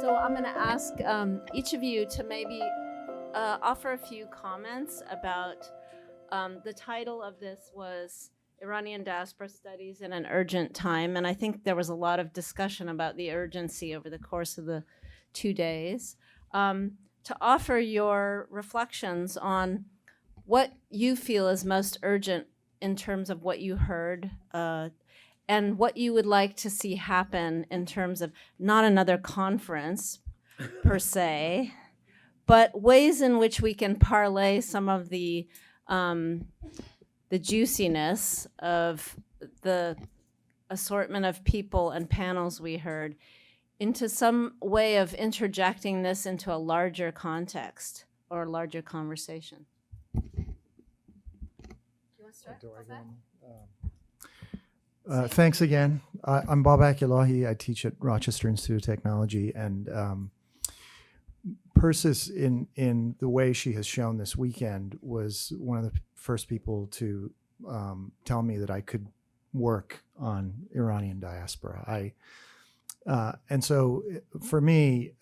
So I'm going to ask each of you to maybe offer a few comments about the title of this was Iranian Diaspora Studies in an Urgent Time. And I think there was a lot of discussion about the urgency over the course of the 2 days. To offer your reflections on what you feel is most urgent in terms of what you heard, and what you would like to see happen in terms of not another conference per se, but ways in which we can parlay some of the juiciness of the assortment of people and panels we heard into some way of interjecting this into a larger context or a larger conversation. Do you want to start? Thanks again. I'm Babek Elahi. I teach at Rochester Institute of Technology, and Persis, in the way she has shown this weekend, was one of the first people to tell me that I could work on Iranian diaspora. And so for me,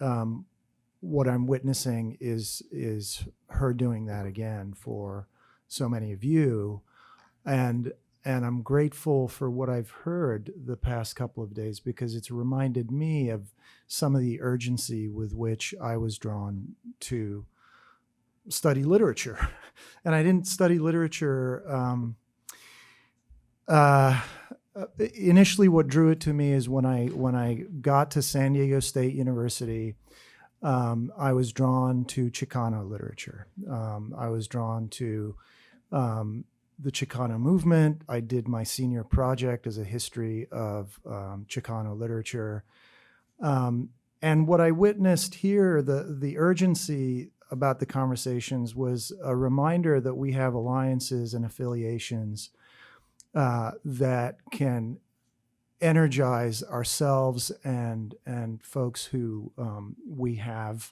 what I'm witnessing is her doing that again for so many of you, and I'm grateful for what I've heard the past couple of days, because it's reminded me of some of the urgency with which I was drawn to study literature. And I didn't study literature. Initially, what drew it to me is when I got to San Diego State University, I was drawn to Chicano literature. I was drawn to the Chicano movement. I did my senior project as a history of Chicano literature. And what I witnessed here, the urgency about the conversations, was a reminder that we have alliances and affiliations that can energize ourselves and folks who we have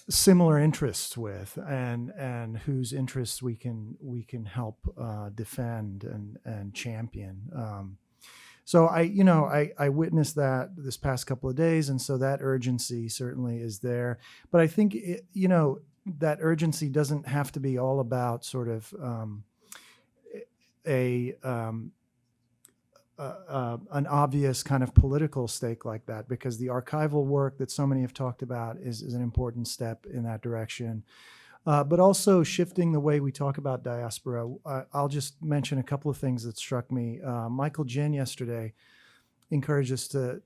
similar interests with, and whose interests we can help defend and champion. So I witnessed that this past couple of days, and so that urgency certainly is there. But I think that urgency doesn't have to be all about sort of an obvious kind of political stake like that, because the archival work that so many have talked about is an important step in that direction. But also shifting the way we talk about diaspora. I'll just mention a couple of things that struck me. Michael Jin yesterday encouraged us to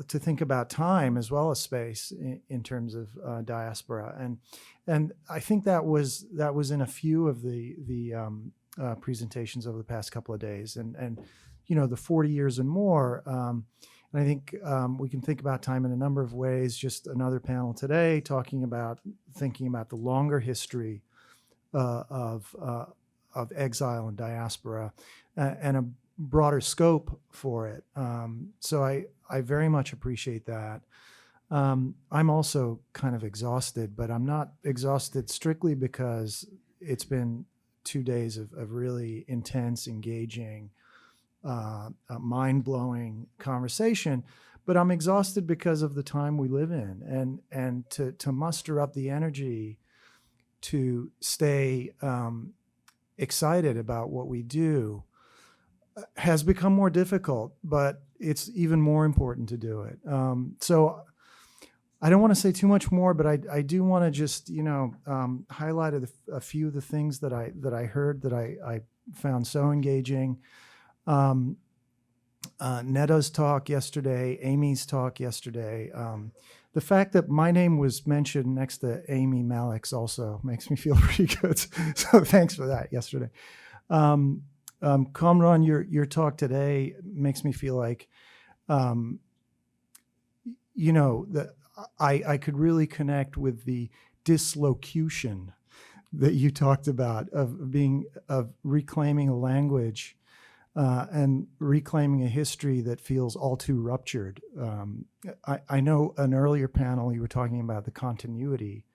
think about time as well as space in terms of diaspora, and I think that was in a few of the presentations over the past couple of days, and the 40 years and more. And I think we can think about time in a number of ways. Just another panel today thinking about the longer history of exile and diaspora, and a broader scope for it. So I very much appreciate that. I'm also kind of exhausted, but I'm not exhausted strictly because it's been 2 days of really intense, engaging, mind-blowing conversation, but I'm exhausted because of the time we live in, and to muster up the energy to stay excited about what we do has become more difficult, but it's even more important to do it. So I don't want to say too much more, but I do want to just highlight a few of the things that I heard that I found so engaging. Neda's talk yesterday, Amy's talk yesterday. The fact that my name was mentioned next to Amy Malik's also makes me feel pretty good. So thanks for that yesterday. Kamran, your talk today makes me feel like, that I could really connect with the dislocution that you talked about of reclaiming a language and reclaiming a history that feels all too ruptured. I know an earlier panel you were talking about the continuity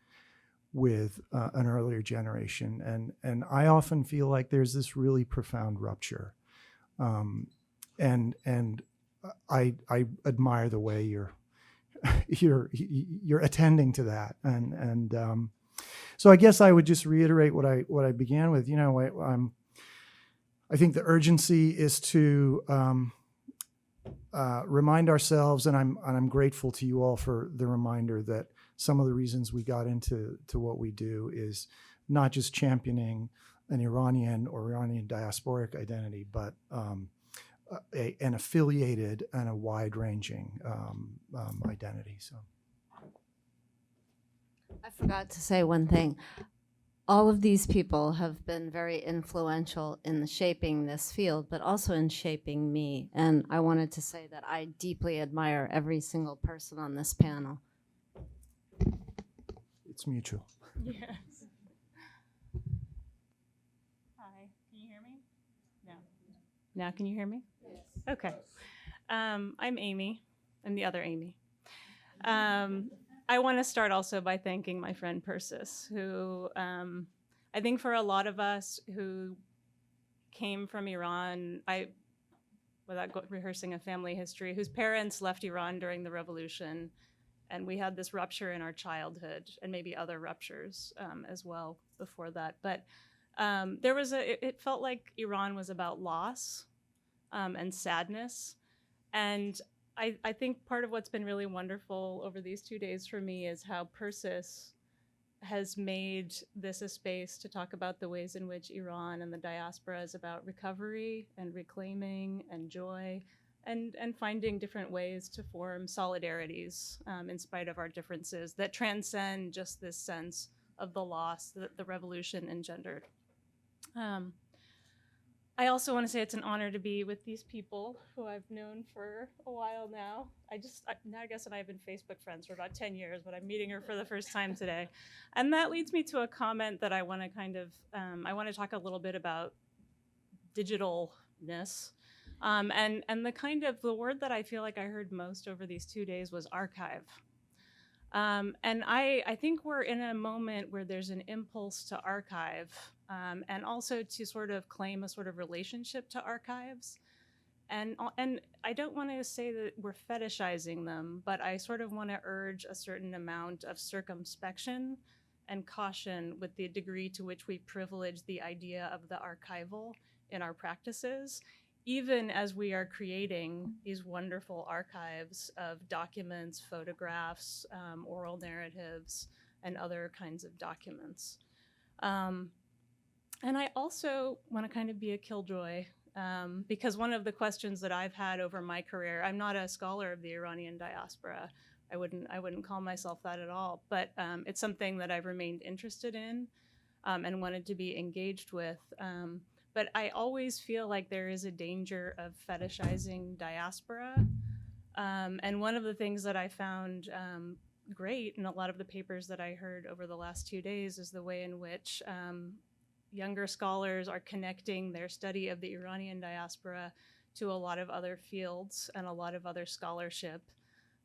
with an earlier generation, and I often feel like there's this really profound rupture, and I admire the way you're attending to that, and so I guess I would just reiterate what I began with. I think the urgency is to remind ourselves, and I'm grateful to you all for the reminder that some of the reasons we got into what we do is not just championing an Iranian or Iranian diasporic identity, but an affiliated and a wide-ranging identity. So, I forgot to say one thing. All of these people have been very influential in shaping this field, but also in shaping me. And I wanted to say that I deeply admire every single person on this panel. it's mutual. Yes. Hi, can you hear me? No. Now can you hear me? Yes. Okay. I'm Amy. I'm the other Amy. I want to start also by thanking my friend Persis, who I think for a lot of us who came from Iran, without rehearsing a family history, whose parents left Iran during the revolution, and we had this rupture in our childhood, and maybe other ruptures as well before that. But it felt like Iran was about loss and sadness. And I think part of what's been really wonderful over these 2 days for me is how Persis has made this a space to talk about the ways in which Iran and the diaspora is about recovery and reclaiming and joy and finding different ways to form solidarities in spite of our differences that transcend just this sense of the loss that the revolution engendered. I also want to say it's an honor to be with these people who I've known for a while now. Narges and I have been Facebook friends for about 10 years, but I'm meeting her for the first time today. And that leads me to a comment that I want to I want to talk a little bit about digitalness. And the word that I feel like I heard most over these 2 days was archive. And I think we're in a moment where there's an impulse to archive and also to sort of claim a sort of relationship to archives. And I don't want to say that we're fetishizing them, but I sort of want to urge a certain amount of circumspection and caution with the degree to which we privilege the idea of the archival in our practices, even as we are creating these wonderful archives of documents, photographs, oral narratives, and other kinds of documents. And I also want to kind of be a killjoy because one of the questions that I've had over my career, I'm not a scholar of the Iranian diaspora. I wouldn't call myself that at all, but it's something that I've remained interested in and wanted to be engaged with. But I always feel like there is a danger of fetishizing diaspora. And one of the things that I found great in a lot of the papers that I heard over the last 2 days is the way in which younger scholars are connecting their study of the Iranian diaspora to a lot of other fields and a lot of other scholarship.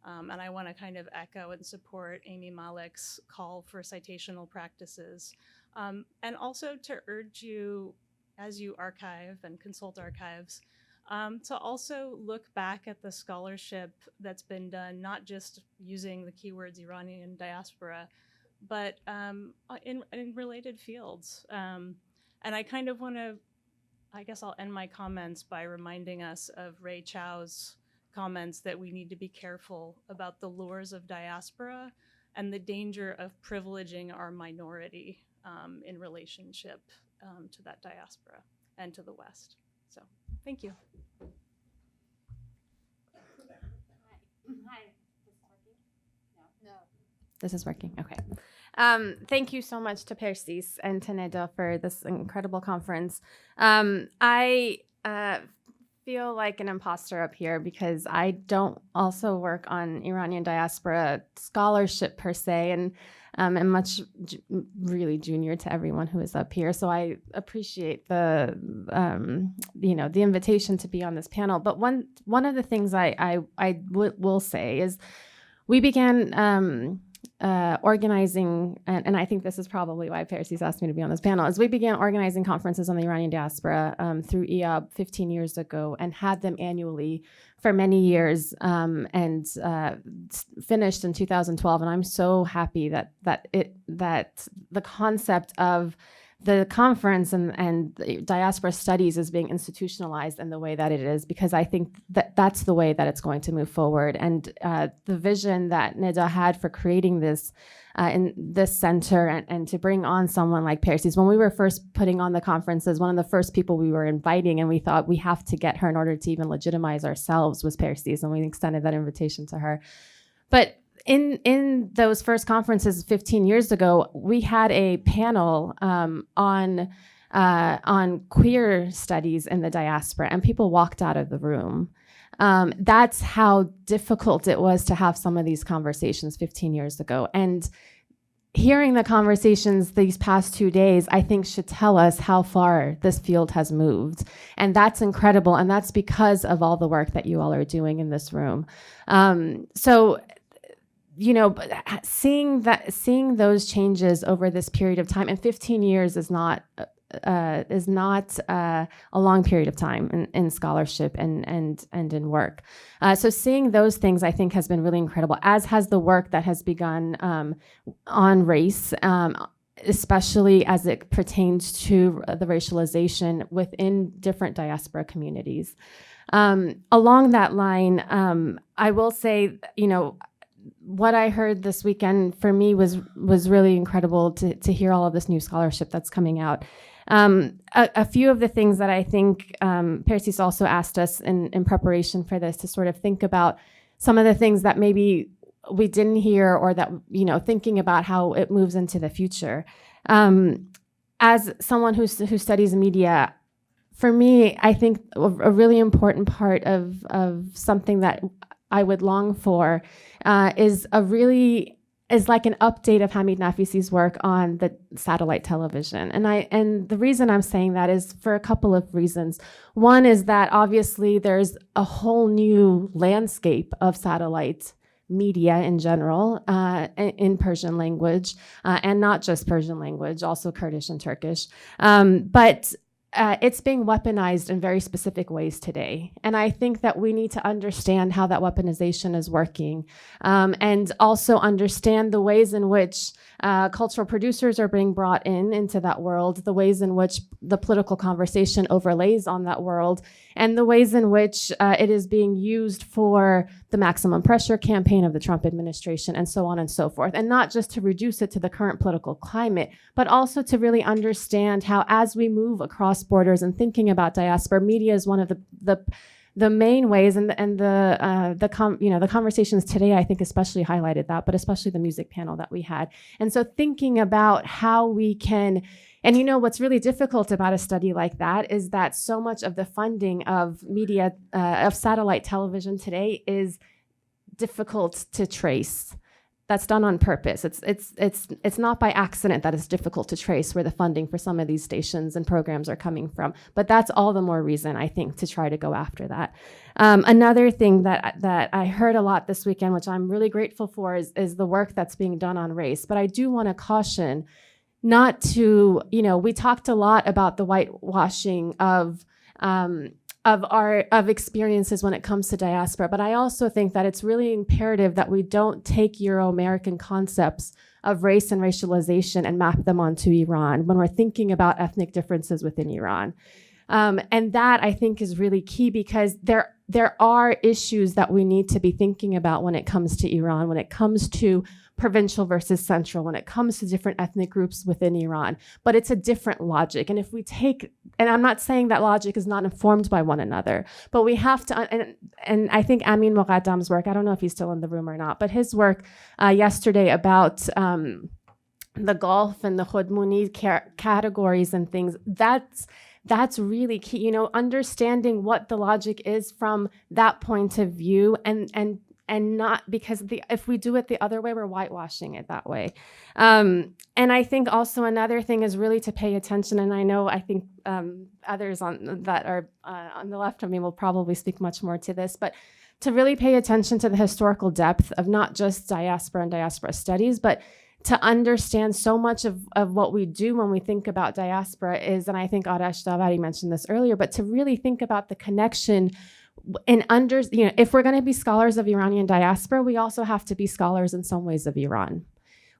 And I want to kind of echo and support Amy Malik's call for citational practices. And also to urge you, as you archive and consult archives, to also look back at the scholarship that's been done, not just using the keywords Iranian diaspora, but in related fields. And I kind of want to, I guess I'll end my comments by reminding us of Ray Chow's comments that we need to be careful about the lures of diaspora and the danger of privileging our minority in relationship to that diaspora and to the West. So, thank you. Hi. This is working? Okay. Thank you so much to Persis and to Neda for this incredible conference. I feel like an imposter up here because I don't also work on Iranian diaspora scholarship per se, and am much really junior to everyone who is up here. So I appreciate the the invitation to be on this panel. But one of the things I will say is we began organizing, and I think this is probably why Persis asked me to be on this panel, is we began organizing conferences on the Iranian diaspora through EOB 15 years ago and had them annually for many years and finished in 2012. And I'm so happy that the concept of the conference and diaspora studies is being institutionalized in the way that it is, because I think that that's the way that it's going to move forward. And the vision that Nida had for creating this in this center and to bring on someone like Persis, when we were first putting on the conferences, one of the first people we were inviting, and we thought we have to get her in order to even legitimize ourselves, was Persis, and we extended that invitation to her. But in those first conferences 15 years ago, we had a panel on queer studies in the diaspora, and people walked out of the room. That's how difficult it was to have some of these conversations 15 years ago. And hearing the conversations these past 2 days, I think should tell us how far this field has moved. And that's incredible. And that's because of all the work that you all are doing in this room. So, you know, seeing those changes over this period of time, and 15 years is not a long period of time in scholarship and in work. So seeing those things, I think, has been really incredible, as has the work that has begun on race, especially as it pertains to the racialization within different diaspora communities. Along that line, I will say, you know, what I heard this weekend for me was really incredible to hear all of this new scholarship that's coming out. A few of the things that I think Persis also asked us in preparation for this to sort of think about some of the things that maybe we didn't hear, or that, you know, thinking about how it moves into the future. As someone who studies media, for me, I think a really important part of something that I would long for is like an update of Hamid Nafisi's work on the satellite television. And the reason I'm saying that is for a couple of reasons. One is that obviously there's a whole new landscape of satellite media in general in Persian language, and not just Persian language, also Kurdish and Turkish. But it's being weaponized in very specific ways today. And I think that we need to understand how that weaponization is working, and also understand the ways in which cultural producers are being brought into that world, the ways in which the political conversation overlays on that world, and the ways in which it is being used for the maximum pressure campaign of the Trump administration, and so on and so forth. And not just to reduce it to the current political climate, but also to really understand how, as we move across borders and thinking about diaspora, media is one of the main ways, and the conversations today, I think, especially highlighted that, but especially the music panel that we had. And so thinking about how we can, and you know, what's really difficult about a study like that is that so much of the funding of media, of satellite television today, is difficult to trace. That's done on purpose. It's not by accident that it's difficult to trace where the funding for some of these stations and programs are coming from. But that's all the more reason, I think, to try to go after that. Another thing that I heard a lot this weekend, which I'm really grateful for, is the work that's being done on race. But I do want to caution not to, you know, we talked a lot about the whitewashing of experiences when it comes to diaspora, but I also think that it's really imperative that we don't take Euro-American concepts of race and racialization and map them onto Iran when we're thinking about ethnic differences within Iran. And that, I think, is really key, because there are issues that we need to be thinking about when it comes to Iran, when it comes to provincial versus central, when it comes to different ethnic groups within Iran. But it's a different logic. And if we take, and I'm not saying that logic is not informed by one another, but we have to, and I think Amin Moqaddam's work, I don't know if he's still in the room or not, but his work yesterday about the Gulf and the Khudmuni categories and things, that's really key, you know, understanding what the logic is from that point of view, and not, because if we do it the other way, we're whitewashing it that way. And I think also another thing is really to pay attention, and I think others that are on the left of me will probably speak much more to this, but to really pay attention to the historical depth of not just diaspora and diaspora studies, but to understand so much of what we do when we think about diaspora is, and I think Arash Davari mentioned this earlier, but to really think about the connection and if we're going to be scholars of Iranian diaspora, we also have to be scholars in some ways of Iran.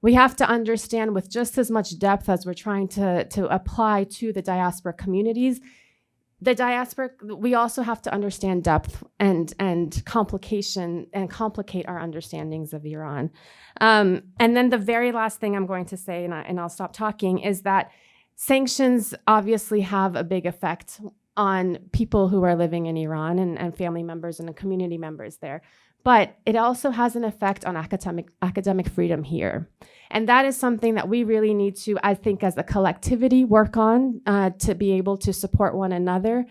We have to understand with just as much depth as we're trying to apply to the diaspora communities, the diaspora, we also have to understand depth and complication and complicate our understandings of Iran. And then the very last thing I'm going to say, and I'll stop talking, is that sanctions obviously have a big effect on people who are living in Iran and family members and community members there. But it also has an effect on academic freedom here. And that is something that we really need to, I think, as a collectivity, work on to be able to support one another.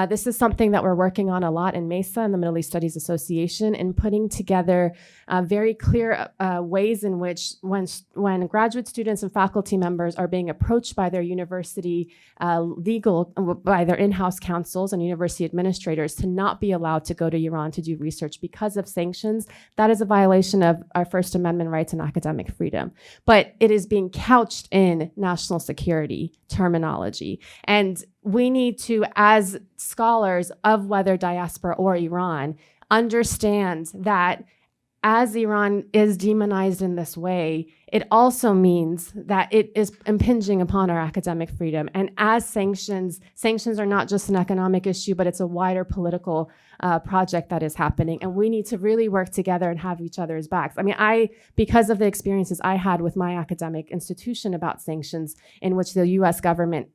This is something that we're working on a lot in MESA, in the Middle East Studies Association, in putting together very clear ways in which when graduate students and faculty members are being approached by their university by their in-house counsels and university administrators to not be allowed to go to Iran to do research because of sanctions, that is a violation of our First Amendment rights and academic freedom. But it is being couched in national security terminology. And we need to, as scholars of whether diaspora or Iran, understand that as Iran is demonized in this way, it also means that it is impinging upon our academic freedom. And as sanctions are not just an economic issue, but it's a wider political project that is happening. And we need to really work together and have each other's backs. I mean, because of the experiences I had with my academic institution about sanctions, in which the US government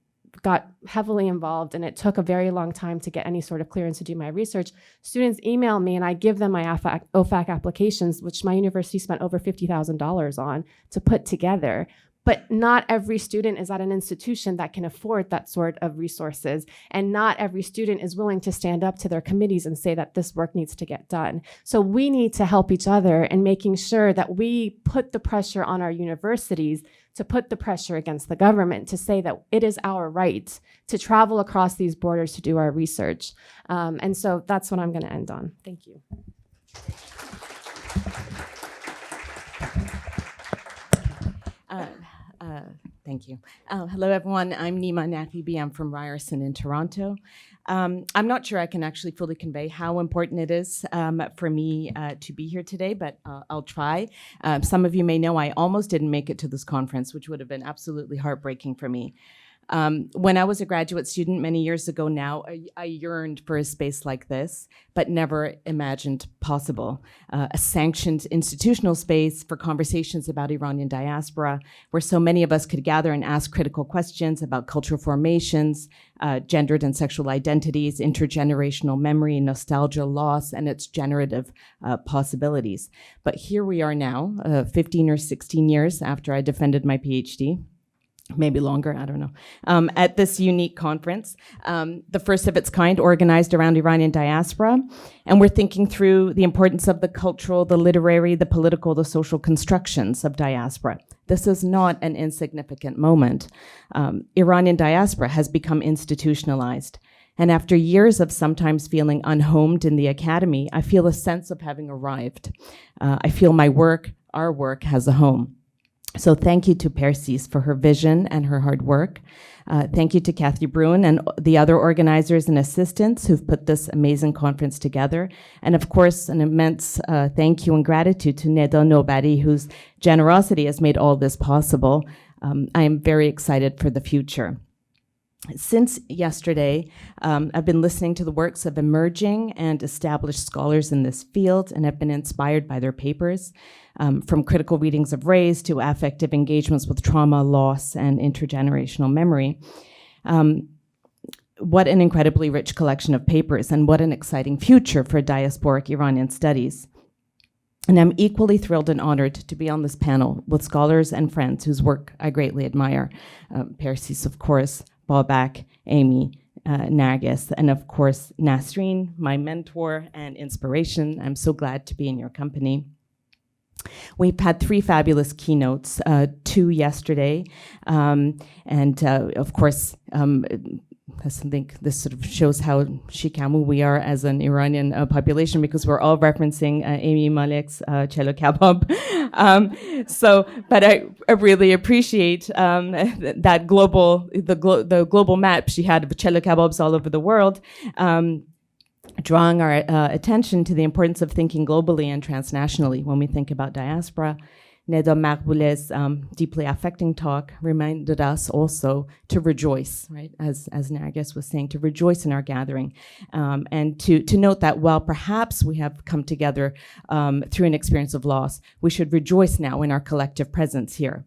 got heavily involved, and it took a very long time to get any sort of clearance to do my research. Students email me, and I give them my OFAC applications, which my university spent over $50,000 on to put together. But not every student is at an institution that can afford that sort of resources, and not every student is willing to stand up to their committees and say that this work needs to get done. So we need to help each other in making sure that we put the pressure on our universities to put the pressure against the government to say that it is our right to travel across these borders to do our research. And so that's what I'm going to end on. Thank you. Thank you. Hello, everyone. I'm Nima Naghibi. I'm from Ryerson in Toronto. I'm not sure I can actually fully convey how important it is for me to be here today, but I'll try. Some of you may know I almost didn't make it to this conference, which would have been absolutely heartbreaking for me. When I was a graduate student many years ago now, I yearned for a space like this, but never imagined possible. A sanctioned institutional space for conversations about Iranian diaspora, where so many of us could gather and ask critical questions about cultural formations, gendered and sexual identities, intergenerational memory, nostalgia, loss, and its generative possibilities. But here we are now, 15 or 16 years after I defended my PhD. Maybe longer, I don't know, at this unique conference, the first of its kind organized around Iranian diaspora. And we're thinking through the importance of the cultural, the literary, the political, the social constructions of diaspora. This is not an insignificant moment. Iranian diaspora has become institutionalized. And after years of sometimes feeling unhomed in the academy, I feel a sense of having arrived. I feel my work, our work, has a home. So thank you to Persis for her vision and her hard work. Thank you to Kathy Bruin and the other organizers and assistants who've put this amazing conference together. And of course, an immense thank you and gratitude to Neda Nobari, whose generosity has made all this possible. I am very excited for the future. Since yesterday, I've been listening to the works of emerging and established scholars in this field and have been inspired by their papers, from critical readings of race to affective engagements with trauma, loss, and intergenerational memory. What an incredibly rich collection of papers, and what an exciting future for diasporic Iranian studies. And I'm equally thrilled and honored to be on this panel with scholars and friends whose work I greatly admire. Persis, of course, Babek, Amy, Narges, and of course, Nasrin, my mentor and inspiration. I'm so glad to be in your company. We've had 3 fabulous keynotes, 2 yesterday, and of course, I think this sort of shows how shikamu we are as an Iranian population, because we're all referencing Amy Malik's cello kebab. But I really appreciate that the global map she had of cello kebabs all over the world, drawing our attention to the importance of thinking globally and transnationally when we think about diaspora. Neda Maghboule's deeply affecting talk reminded us also to rejoice, right? As Narges was saying, to rejoice in our gathering, and to note that while perhaps we have come together through an experience of loss, we should rejoice now in our collective presence here.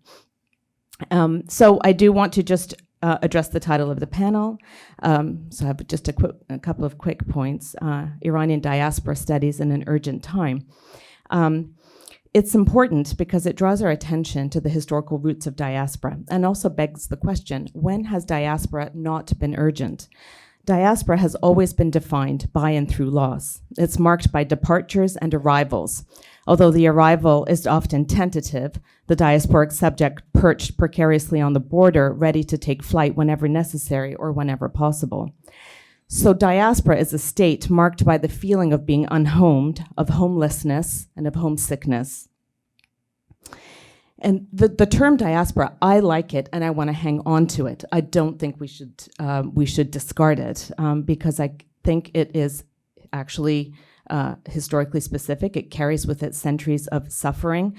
So I do want to just address the title of the panel. So I have just a couple of quick points. Iranian Diaspora Studies in an Urgent Time. It's important because it draws our attention to the historical roots of diaspora and also begs the question, when has diaspora not been urgent? Diaspora has always been defined by and through loss. It's marked by departures and arrivals. Although the arrival is often tentative, the diasporic subject perched precariously on the border, ready to take flight whenever necessary or whenever possible. So diaspora is a state marked by the feeling of being unhomed, of homelessness, and of homesickness. And the term diaspora, I like it, and I want to hang on to it. I don't think we should discard it, because I think it is actually historically specific. It carries with it centuries of suffering,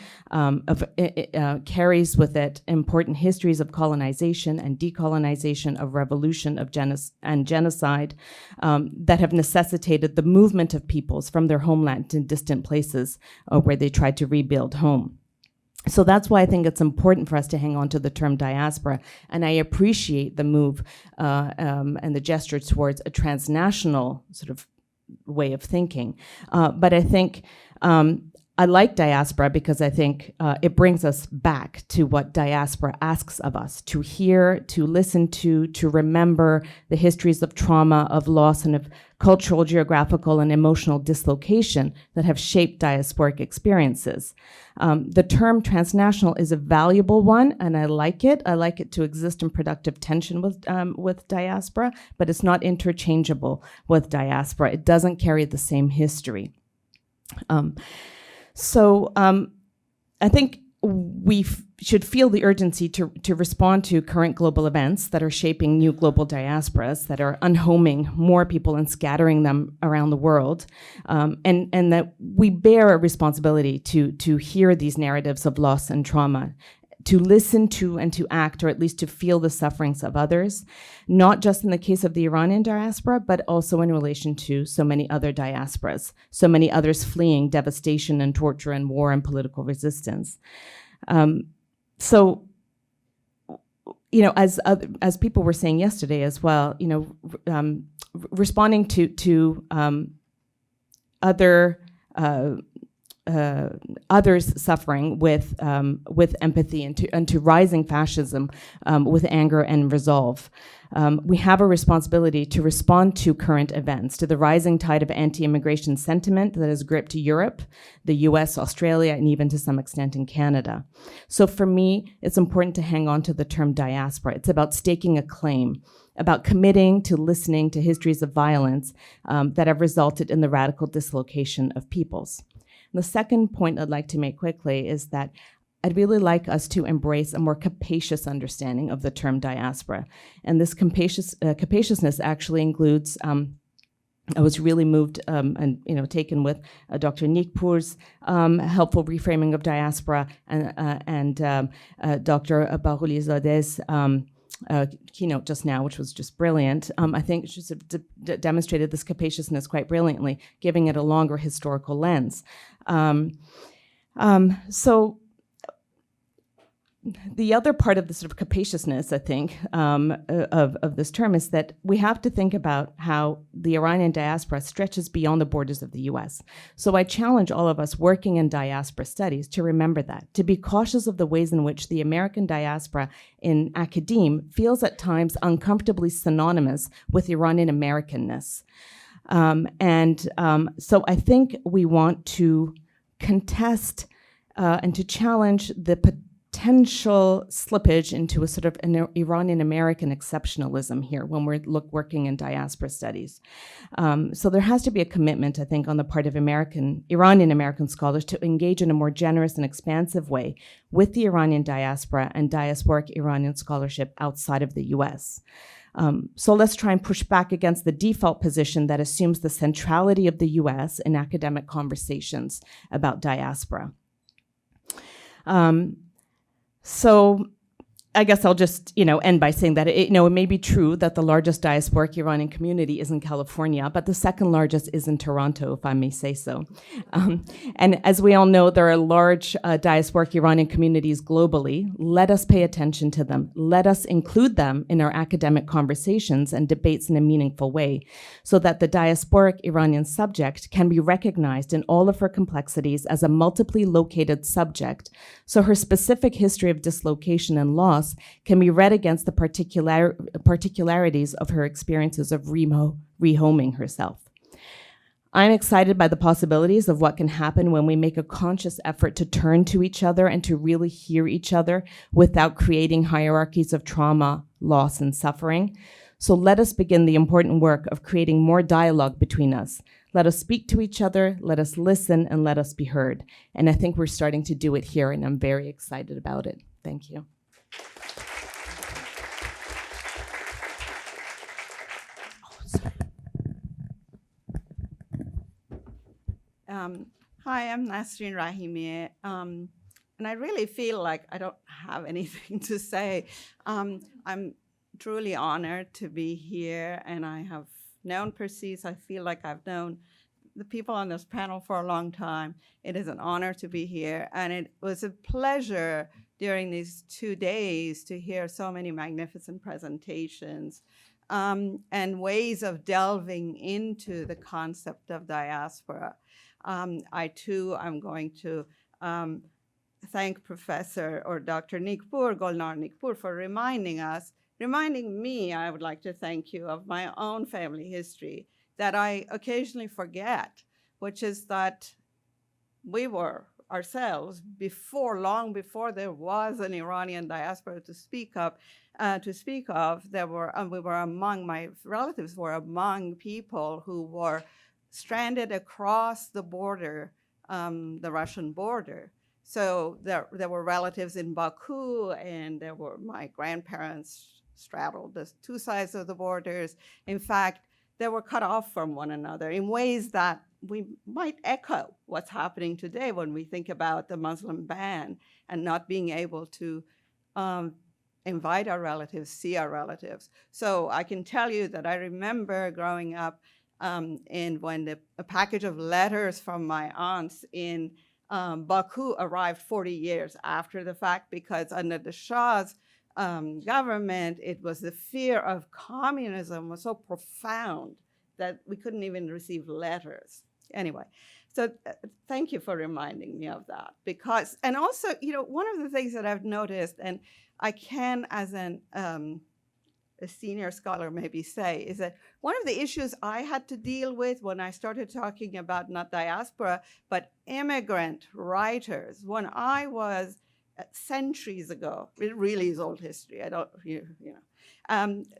carries with it important histories of colonization and decolonization, of revolution, of genocide, that have necessitated the movement of peoples from their homeland to distant places where they tried to rebuild home. So that's why I think it's important for us to hang on to the term diaspora, and I appreciate the move and the gesture towards a transnational sort of way of thinking. But I think I like diaspora because I think it brings us back to what diaspora asks of us: to hear, to listen to remember the histories of trauma, of loss, and of cultural, geographical, and emotional dislocation that have shaped diasporic experiences. The term transnational is a valuable one, and I like it. I like it to exist in productive tension with diaspora, but it's not interchangeable with diaspora. It doesn't carry the same history. So I think we should feel the urgency to respond to current global events that are shaping new global diasporas, that are unhoming more people and scattering them around the world, and that we bear a responsibility to hear these narratives of loss and trauma, to listen to and to act, or at least to feel the sufferings of others, not just in the case of the Iranian diaspora, but also in relation to so many other diasporas, so many others fleeing devastation and torture and war and political resistance. So, you know, as people were saying yesterday as well, you know, responding to others suffering with empathy and to rising fascism with anger and resolve. We have a responsibility to respond to current events, to the rising tide of anti-immigration sentiment that has gripped Europe, the US, Australia, and even to some extent in Canada. So for me, it's important to hang on to the term diaspora. It's about staking a claim, about committing to listening to histories of violence that have resulted in the radical dislocation of peoples. The second point I'd like to make quickly is that I'd really like us to embrace a more capacious understanding of the term diaspora. And this capaciousness actually includes, I was really moved and taken with Dr. Nikpour's helpful reframing of diaspora and Dr. Bajoghli's keynote just now, which was just brilliant. I think she demonstrated this capaciousness quite brilliantly, giving it a longer historical lens. So the other part of the sort of capaciousness, I think, of this term is that we have to think about how the Iranian diaspora stretches beyond the borders of the US. So I challenge all of us working in diaspora studies to remember that, to be cautious of the ways in which the American diaspora in academia feels at times uncomfortably synonymous with Iranian Americanness. So I think we want to contest and to challenge the potential potential slippage into a sort of an Iranian-American exceptionalism here when we're working in diaspora studies. So there has to be a commitment, I think, on the part of Iranian-American scholars to engage in a more generous and expansive way with the Iranian diaspora and diasporic Iranian scholarship outside of the US. So let's try and push back against the default position that assumes the centrality of the US in academic conversations about diaspora. So I guess I'll just, end by saying that it may be true that the largest diasporic Iranian community is in California, but the second largest is in Toronto, if I may say so. And as we all know, there are large diasporic Iranian communities globally. Let us pay attention to them. Let us include them in our academic conversations and debates in a meaningful way, so that the diasporic Iranian subject can be recognized in all of her complexities as a multiply located subject, so her specific history of dislocation and loss can be read against the particularities of her experiences of rehoming herself. I'm excited by the possibilities of what can happen when we make a conscious effort to turn to each other and to really hear each other without creating hierarchies of trauma, loss, and suffering. So let us begin the important work of creating more dialogue between us. Let us speak to each other, let us listen, and let us be heard. And I think we're starting to do it here, and I'm very excited about it. Thank you. Hi, I'm Nasrin Rahimieh, and I really feel like I don't have anything to say. I'm truly honored to be here, and I have known Persis. I feel like I've known the people on this panel for a long time. It is an honor to be here, and it was a pleasure during these 2 days to hear so many magnificent presentations and ways of delving into the concept of diaspora. I too am going to thank Professor or Dr. Golnar Nikpur for reminding me, I would like to thank you, of my own family history that I occasionally forget, which is that we were ourselves long before there was an Iranian diaspora to speak of. My relatives were among people who were stranded across the border, the Russian border. So there were relatives in Baku, and my grandparents straddled the two sides of the borders. In fact, they were cut off from one another in ways that we might echo what's happening today when we think about the Muslim ban and not being able to invite our relatives, see our relatives. So I can tell you that I remember growing up when a package of letters from my aunts in Baku arrived 40 years after the fact, because under the Shah's government, it was the fear of communism was so profound that we couldn't even receive letters. Anyway, so thank you for reminding me of that. And also, one of the things that I've noticed, and I can, as a senior scholar maybe say, is that one of the issues I had to deal with when I started talking about not diaspora, but immigrant writers, when I was centuries ago, it really is old history,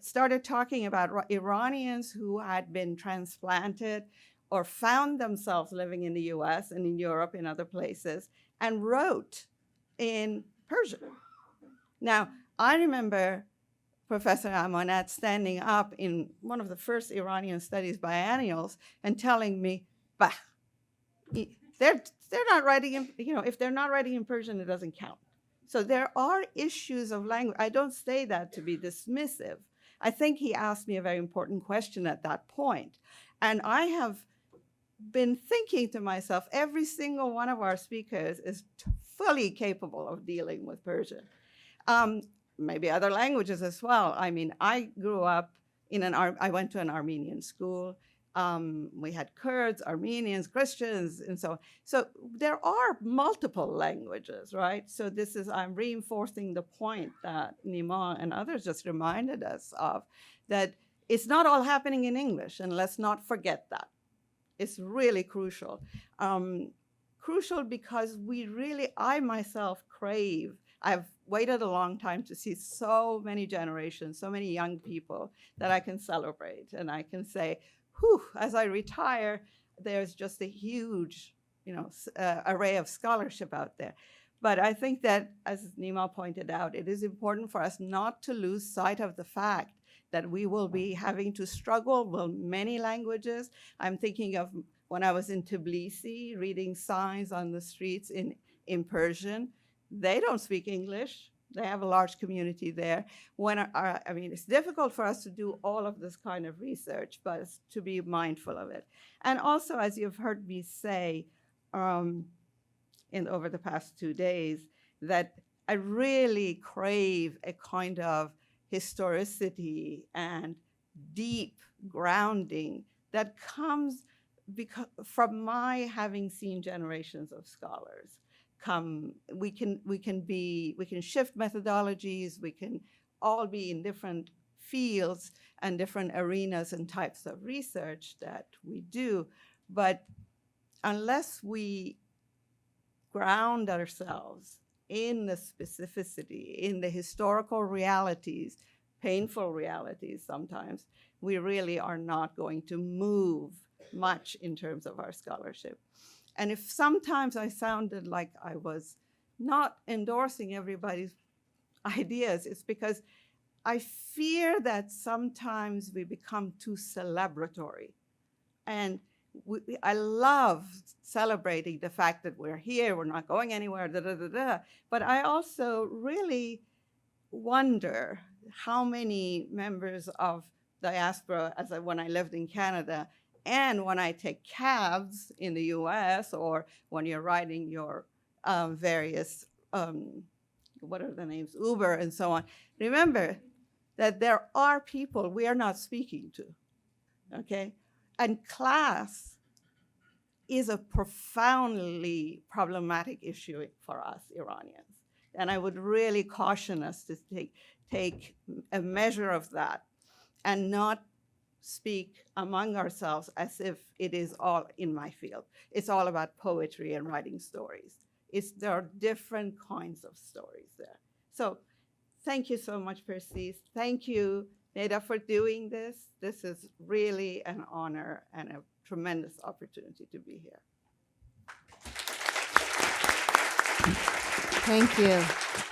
started talking about Iranians who had been transplanted or found themselves living in the US and in Europe and other places and wrote in Persian. Now, I remember Professor Amanat standing up in one of the first Iranian studies biennials and telling me, bah, they're not writing in, if they're not writing in Persian, it doesn't count. So there are issues of language. I don't say that to be dismissive. I think he asked me a very important question at that point. And I have been thinking to myself, every single one of our speakers is fully capable of dealing with Persian. Maybe other languages as well. I mean, I grew up I went to an Armenian school. We had Kurds, Armenians, Christians, and so on. So there are multiple languages, right? So I'm reinforcing the point that Nima and others just reminded us of, that it's not all happening in English, and let's not forget that. It's really crucial. Crucial because I myself crave, I've waited a long time to see so many generations, so many young people that I can celebrate. And I can say, whew, as I retire, there's just a huge, array of scholarship out there. But I think that, as Nima pointed out, it is important for us not to lose sight of the fact that we will be having to struggle with many languages. I'm thinking of when I was in Tbilisi, reading signs on the streets in Persian. They don't speak English. They have a large community there. It's difficult for us to do all of this kind of research, but to be mindful of it. And also, as you've heard me say over the past 2 days, that I really crave a kind of historicity and deep grounding that comes from my having seen generations of scholars. We can shift methodologies, we can all be in different fields and different arenas and types of research that we do, but unless we ground ourselves in the specificity, in the historical realities, painful realities sometimes, we really are not going to move much in terms of our scholarship. And if sometimes I sounded like I was not endorsing everybody's ideas, it's because I fear that sometimes we become too celebratory. And I love celebrating the fact that we're here, we're not going anywhere, but I also really wonder how many members of diaspora, when I lived in Canada, and when I take cabs in the US, or when you're riding your various, what are the names, Uber and so on, remember that there are people we are not speaking to, okay? And class is a profoundly problematic issue for us Iranians. And I would really caution us to take a measure of that and not speak among ourselves as if it is all in my field. It's all about poetry and writing stories. There are different kinds of stories there. So thank you so much, Persis. Thank you, Neda, for doing this. This is really an honor and a tremendous opportunity to be here. Thank you.